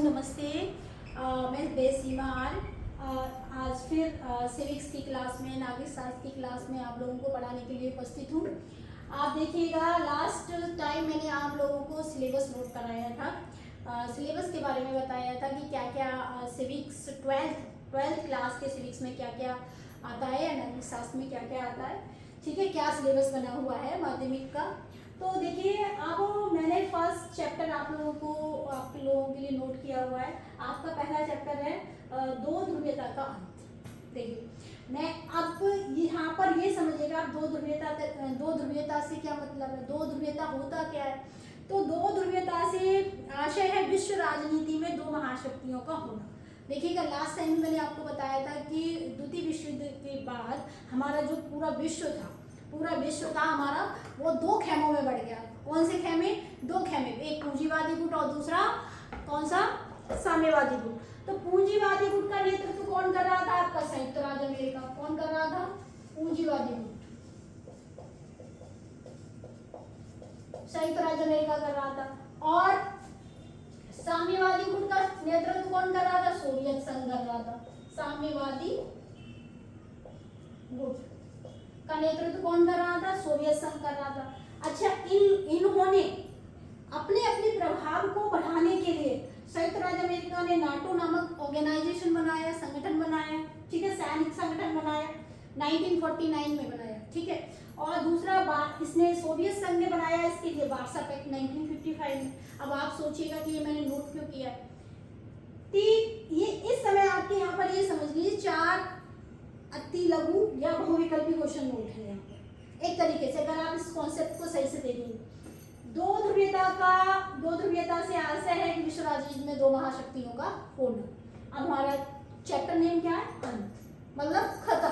नमस्ते। मैं बेसीमा आर आज फिर सिविक्स की क्लास में, नागरिक शास्त्र की क्लास में आप लोगों को पढ़ाने के लिए उपस्थित हूँ। आप देखिएगा, लास्ट टाइम मैंने आप लोगों को सिलेबस नोट कराया था। सिलेबस के बारे में बताया था कि क्या क्या सिविक्स ट्वेल्थ क्लास के सिविक्स में क्या क्या आता है या नागरिक शास्त्र में क्या क्या आता है, ठीक है, क्या सिलेबस बना हुआ है माध्यमिक का। तो देखिए, अब मैंने फर्स्ट चैप्टर आप लोगों के लिए नोट किया हुआ है। आपका पहला चैप्टर है दो ध्रुवीयता का अंत। देखिए, मैं अब यहाँ पर ये समझिएगा, आप दो ध्रुवीयता से क्या मतलब है, दो ध्रुवीयता होता क्या है। तो दो ध्रुवीयता से आशय है विश्व राजनीति में दो महाशक्तियों का होना। देखिएगा, लास्ट टाइम मैंने आपको बताया था कि द्वितीय विश्व युद्ध के बाद हमारा जो पूरा विश्व था हमारा, वो दो खेमों में बढ़ गया। कौन से खेमे? दो खेमे, एक पूंजीवादी गुट और दूसरा कौन सा? साम्यवादी गुट। तो पूंजीवादी गुट का नेतृत्व कौन कर रहा था? आपका संयुक्त राज्य अमेरिका। कौन कर रहा था? पूंजीवादी गुट संयुक्त राज्य अमेरिका कर रहा था। और साम्यवादी गुट का नेतृत्व कौन कर रहा था? सोवियत संघ कर रहा था। साम्यवादी गुट का नेतृत्व कौन कर रहा था? सोवियत संघ कर रहा था। अच्छा, इन्होंने अपने अपने प्रभाव को बढ़ाने के लिए संयुक्त राज्य अमेरिका ने नाटो नामक ऑर्गेनाइजेशन बनाया, संगठन बनाया, ठीक है, सैनिक संगठन बनाया, 1949 में बनाया, ठीक है। और दूसरा इसने सोवियत संघ ने बनाया इसके लिए वार्सा पैक्ट 1955 में। अब आप सोचिएगा कि ये मैंने नोट क्यों किया है। ये इस समय आपके यहाँ पर ये समझ लीजिए 4 अति लघु या बहुविकल्पी क्वेश्चन नोट है यहाँ पर। एक तरीके से अगर आप इस कॉन्सेप्ट को सही से देखेंगे, दो ध्रुवीयता से आशय है कि विश्व राजनीति में दो महाशक्तियों का होना। अब हमारा चैप्टर नेम क्या है? अंत, मतलब खत्म।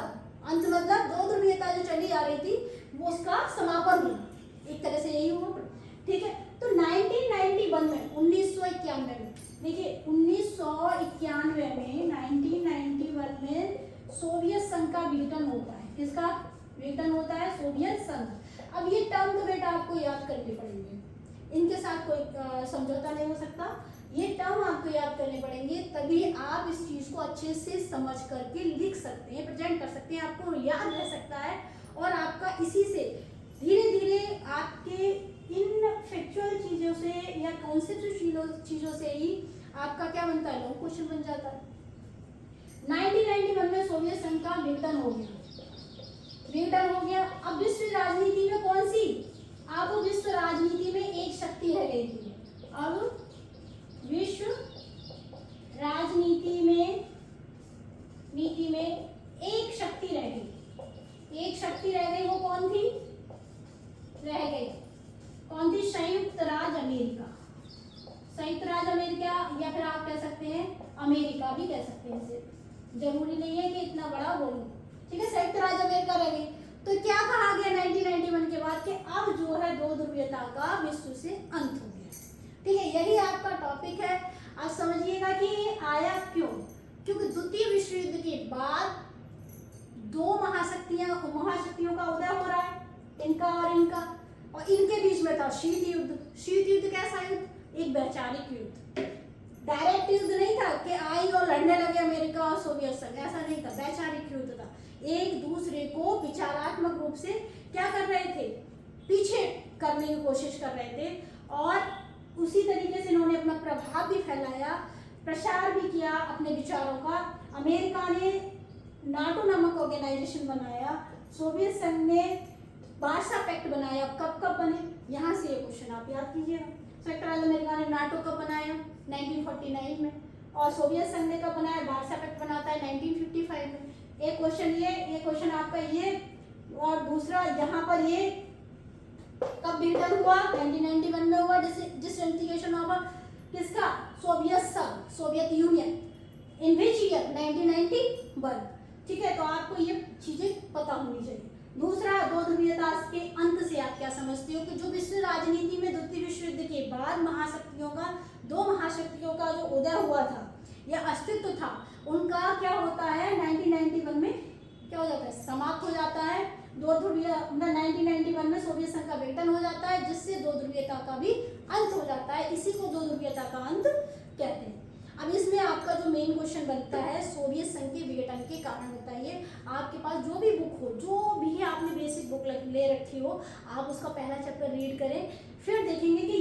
अंत मतलब दो ध्रुवीयता जो चली आ रही थी वो उसका समापन होना, एक तरह से यही हुआ, ठीक है। तो 1991 में 1991 में देखिए, 1991 में सोवियत संघ का विघटन होता है। किसका विघटन होता है? सोवियत संघ। अब ये टर्म तो बेटा आपको याद करने पड़ेंगे, इनके साथ कोई समझौता नहीं हो सकता। ये टर्म आपको याद करने पड़ेंगे, तभी आप इस चीज को अच्छे से समझ करके लिख सकते हैं, प्रेजेंट कर सकते हैं, आपको याद रह सकता है। और आपका इसी से धीरे धीरे आपके इन फैक्चुअल चीजों से या कॉन्सेप्चुअल चीजों से ही आपका क्या बनता है? लॉन्ग क्वेश्चन बन जाता है। 1991 में सोवियत संघ का विघटन हो गया। अब विश्व राजनीति में कौन सी? अब विश्व राजनीति में एक शक्ति रह गई थी। अब विश्व राजनीति में एक शक्ति रह गई। वो कौन थी? कौन थी? संयुक्त राज्य अमेरिका। संयुक्त राज्य अमेरिका, या फिर आप कह सकते हैं अमेरिका भी कह सकते हैं, इसे जरूरी नहीं है कि इतना बड़ा बोलूं, ठीक है। संयुक्त राज्य अमेरिका रह गई। तो क्या कहा गया 1991 के बाद कि अब जो है दो ध्रुवीयता का विश्व से अंत हो गया, ठीक है। यही आपका टॉपिक है। आप समझिएगा कि आया क्यों? क्योंकि द्वितीय विश्व युद्ध के बाद दो महाशक्तियों का उदय हो रहा है, इनका और इनका, और इनके बीच में था शीत युद्ध। कैसा युद्ध? एक वैचारिक युद्ध। डायरेक्ट युद्ध नहीं था कि आई और लड़ने लगे अमेरिका और सोवियत संघ, ऐसा नहीं था। वैचारिक युद्ध था। एक दूसरे को विचारात्मक रूप से क्या कर रहे थे? पीछे करने की कोशिश कर रहे थे। और उसी तरीके से इन्होंने अपना प्रभाव भी फैलाया, प्रचार भी किया अपने विचारों का। अमेरिका ने नाटो नामक ऑर्गेनाइजेशन बनाया, सोवियत संघ ने वार्सा पैक्ट बनाया। कब बने? यहाँ से ये क्वेश्चन आप याद कीजिएगा। संयुक्त राज्य अमेरिका ने नाटो कब बनाया? 1949 में। और सोवियत संघ ने कब बनाया? वार्सा पैक्ट बनाता है 1955 में। एक क्वेश्चन आपका ये, और दूसरा यहाँ पर ये कब विघटन हुआ? 1991 में हुआ, डिसइंटीग्रेशन हुआ किसका? Soviet union. In which year? 1991, ठीक है। तो आपको ये चीजें पता होनी चाहिए। दूसरा, दो ध्रुवीयता के अंत से आप क्या समझते हो कि जो विश्व राजनीति में द्वितीय विश्व युद्ध के बाद दो महाशक्तियों का जो उदय हुआ था या अस्तित्व था, उनका क्या होता है? 1991 में क्या हो जाता है? समाप्त हो जाता है। दो ध्रुवीय 1991 में सोवियत संघ का विघटन हो जाता है, जिससे दो ध्रुवीयता का भी अंत हो जाता है। इसी को दो ध्रुवीयता का अंत कहते हैं। अब इसमें आपका जो मेन क्वेश्चन बनता है, सोवियत संघ के विघटन के कारण बताइए। आपके पास जो भी बुक हो, जो भी आपने बेसिक बुक ले रखी हो, आप उसका पहला चैप्टर रीड करें, फिर देखेंगे कि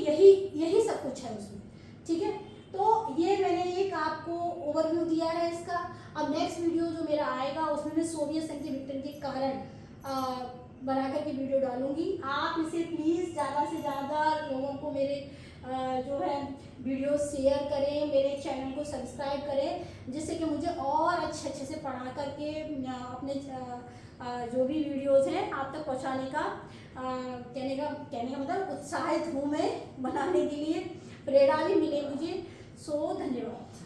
यही सब कुछ है उसमें। ठीक है, तो ये मैंने एक आपको ओवरव्यू दिया है इसका। अब नेक्स्ट वीडियो जो मेरा आएगा उसमें मैं सोवियत संघ के विघटन के कारण बना करके वीडियो डालूंगी। आप इसे प्लीज़ ज़्यादा से ज़्यादा लोगों को मेरे जो है वीडियो शेयर करें, मेरे चैनल को सब्सक्राइब करें, जिससे कि मुझे और अच्छे से पढ़ा करके अपने जो भी वीडियोस हैं आप तक पहुंचाने का कहने का मतलब उत्साहित हूँ मैं बनाने के लिए, प्रेरणा भी मिले मुझे। सो धन्यवाद।